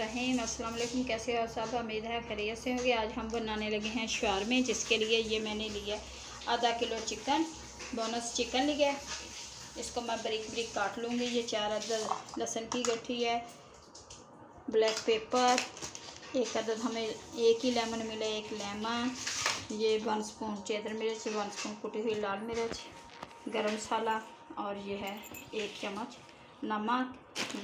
रहीम। अस्सलाम वालेकुम। कैसे हो सब? उम्मीद है खैरियत से होंगे। आज हम बनाने लगे हैं शवारमे, जिसके लिए ये मैंने लिया आधा किलो चिकन, बोनस चिकन लिया। इसको मैं बारीक बारीक काट लूँगी। ये 4 अदद लहसुन की गट्ठी है, ब्लैक पेपर, एक अदद हमें एक ही लेमन मिला, एक लेमन, ये 1 स्पून चेदर मिर्च, 1 स्पून कुटी हुई लाल मिर्च, गरम मसाला, और ये है 1 चम्मच नमक।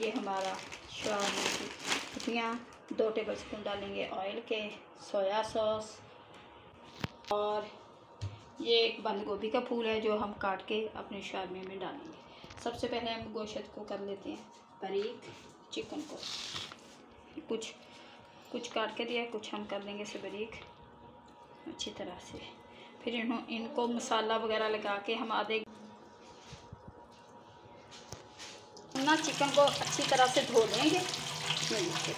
ये हमारा शवारमे की कुटियाँ। 2 टेबल स्पून डालेंगे ऑयल के, सोया सॉस, और ये एक बंद गोभी का फूल है जो हम काट के अपने शवारमे में डालेंगे। सबसे पहले हम गोश्त को कर लेते हैं बारीक। चिकन को कुछ काट के दिया, कुछ हम कर देंगे इसे बारीक अच्छी तरह से। फिर इनको मसाला वगैरह लगा के हम आधे ना चिकन को अच्छी तरह से धो लेंगे।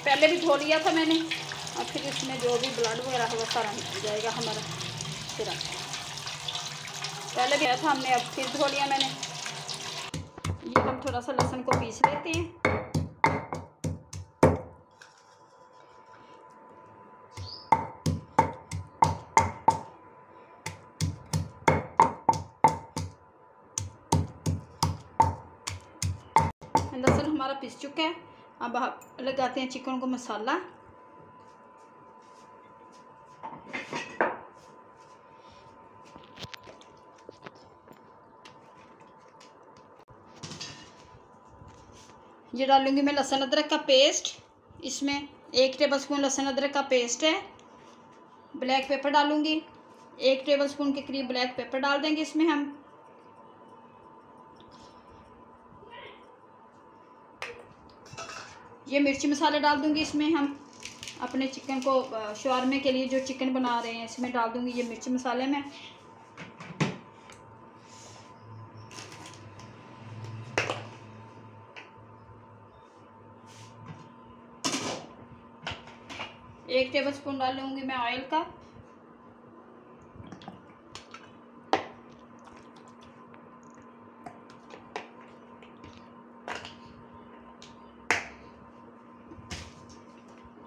पहले भी धो लिया था मैंने, और फिर इसमें जो भी ब्लड वगैरह होगा सारा निकल जाएगा हमारा। फिर पहले भी आया था हमने, अब फिर धो लिया मैंने। ये हम थोड़ा सा लहसुन को पीस लेते हैं। लहसुन हमारा पिस चुका है। अब आप लगाते हैं चिकन को मसाला। ये डालूंगी मैं लहसुन अदरक का पेस्ट। इसमें 1 टेबल स्पून लहसुन अदरक का पेस्ट है। ब्लैक पेपर डालूंगी, 1 टेबल स्पून के करीब ब्लैक पेपर डाल देंगे इसमें हम। ये मिर्ची मसाले डाल दूंगी इसमें हम। अपने चिकन को शवारमे के लिए जो चिकन बना रहे हैं इसमें डाल दूंगी ये मिर्ची मसाले में। एक टेबल स्पून डाल लूँगी मैं ऑयल का।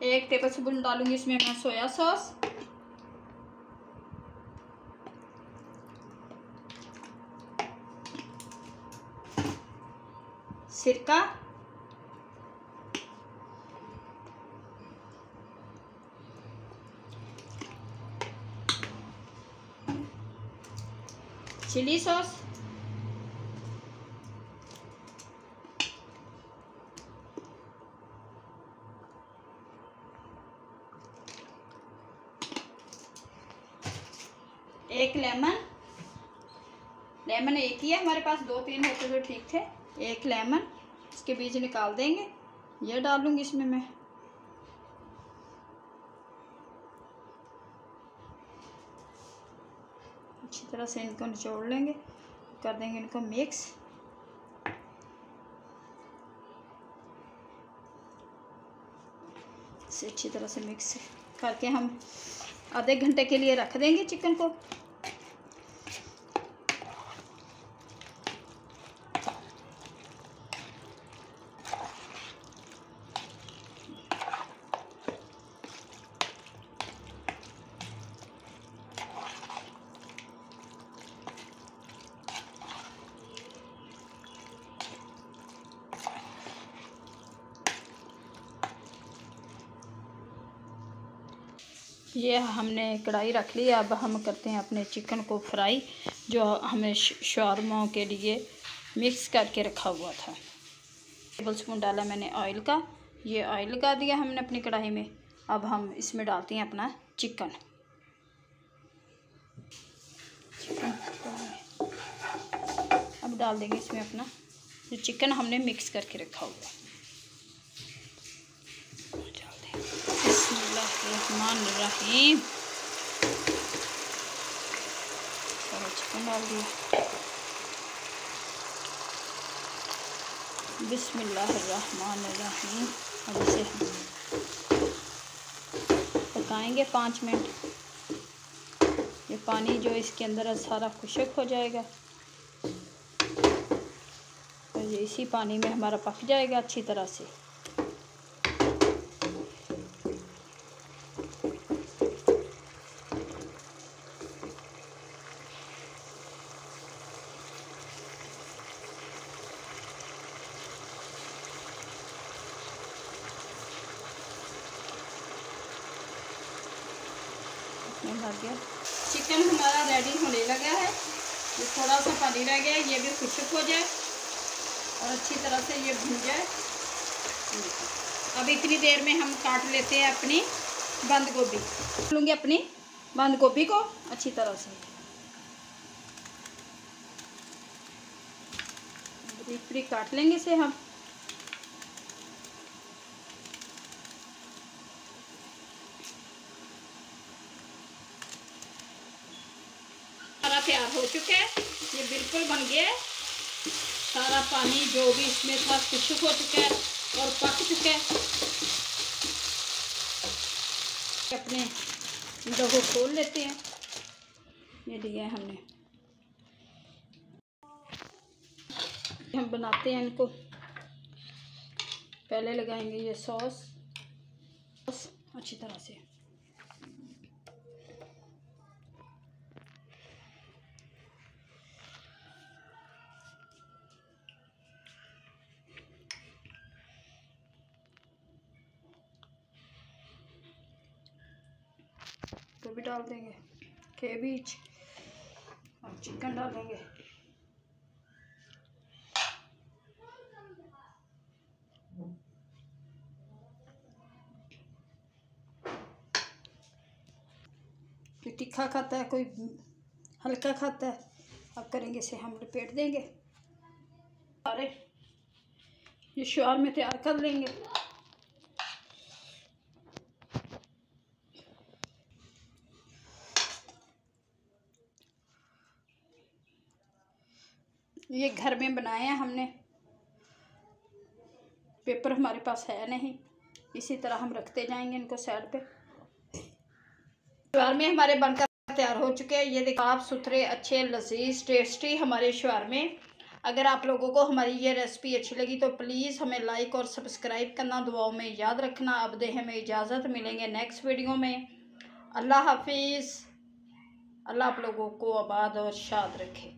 एक टेबल स्पून डालूंगी इसमें मैं सोया सॉस। सिरका, चिली सॉस, एक लेमन एक ही है हमारे पास, 2-3 होते तो ठीक थे। एक लेमन, इसके बीज निकाल देंगे। ये डालूंगी इसमें मैं। अच्छी तरह से इनको निचोड़ लेंगे, कर देंगे इनको मिक्स। इसे अच्छी तरह से मिक्स करके हम आधे घंटे के लिए रख देंगे चिकन को। ये हमने कढ़ाई रख ली। अब हम करते हैं अपने चिकन को फ्राई, जो हमें शवारमों के लिए मिक्स करके रखा हुआ था। टेबल स्पून डाला मैंने ऑयल का। ये ऑयल लगा दिया हमने अपनी कढ़ाई में। अब हम इसमें डालते हैं अपना चिकन। अब डाल देंगे इसमें अपना जो चिकन हमने मिक्स करके रखा हुआ। बिस्मिल्लाहिर्रहमानिर्रहीम। सारा चिकन डाल दिया। बिस्मिल्लाहिर्रहमानिर्रहीम। अब इसे पकाएंगे 5 मिनट। ये पानी जो इसके अंदर है सारा खुश्क हो जाएगा, और ये इसी पानी में हमारा पक जाएगा अच्छी तरह से। लग गया। चिकन हमारा रेडी होने लगा है। ये थोड़ा सा पानी रह गया, ये भी खुश्क हो जाए और अच्छी तरह से ये भुन जाए। अब इतनी देर में हम काट लेते हैं अपनी बंद गोभी। लूँगी अपनी बंद गोभी को अच्छी तरह से बारीक बारीक काट लेंगे इसे हम। सारा तैयार हो चुका है, ये बिल्कुल बन गया है। सारा पानी जो भी इसमें था खुश्क हो चुका है और पक चुका है। अपने डो को खोल लेते हैं। ये लिया है हमने, हम बनाते हैं इनको। पहले लगाएंगे ये सॉस अच्छी तरह से। तो भी डाल देंगे केबीज और चिकन डालेंगे। कोई तीखा खाता है, कोई हल्का खाता है। अब करेंगे इसे हम लपेट देंगे। सारे ये श्वार में तैयार कर लेंगे। ये घर में बनाए हैं हमने, पेपर हमारे पास है नहीं, इसी तरह हम रखते जाएंगे इनको साइड पे। श्वार में हमारे बनकर तैयार हो चुके हैं। ये देखो साफ सुथरे अच्छे लजीज टेस्टी हमारे श्वार में। अगर आप लोगों को हमारी ये रेसिपी अच्छी लगी तो प्लीज़ हमें लाइक और सब्सक्राइब करना दुआओं में याद रखना। अब दे हमें इजाज़त, मिलेंगे नेक्स्ट वीडियो में। अल्लाह हाफिज़। अल्लाह आप लोगों को आबाद और शाद रखे।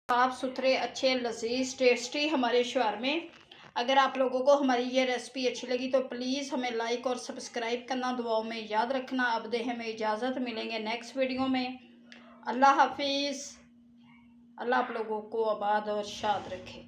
साफ सुथरे अच्छे लजीज टेस्टी हमारे श्वार में। अगर आप लोगों को हमारी ये रेसिपी अच्छी लगी तो प्लीज़ हमें लाइक और सब्सक्राइब करना दुआओं में याद रखना। अब दे हमें इजाज़त, मिलेंगे नेक्स्ट वीडियो में। अल्लाह हाफिज़। अल्लाह आप लोगों को आबाद और शाद रखे।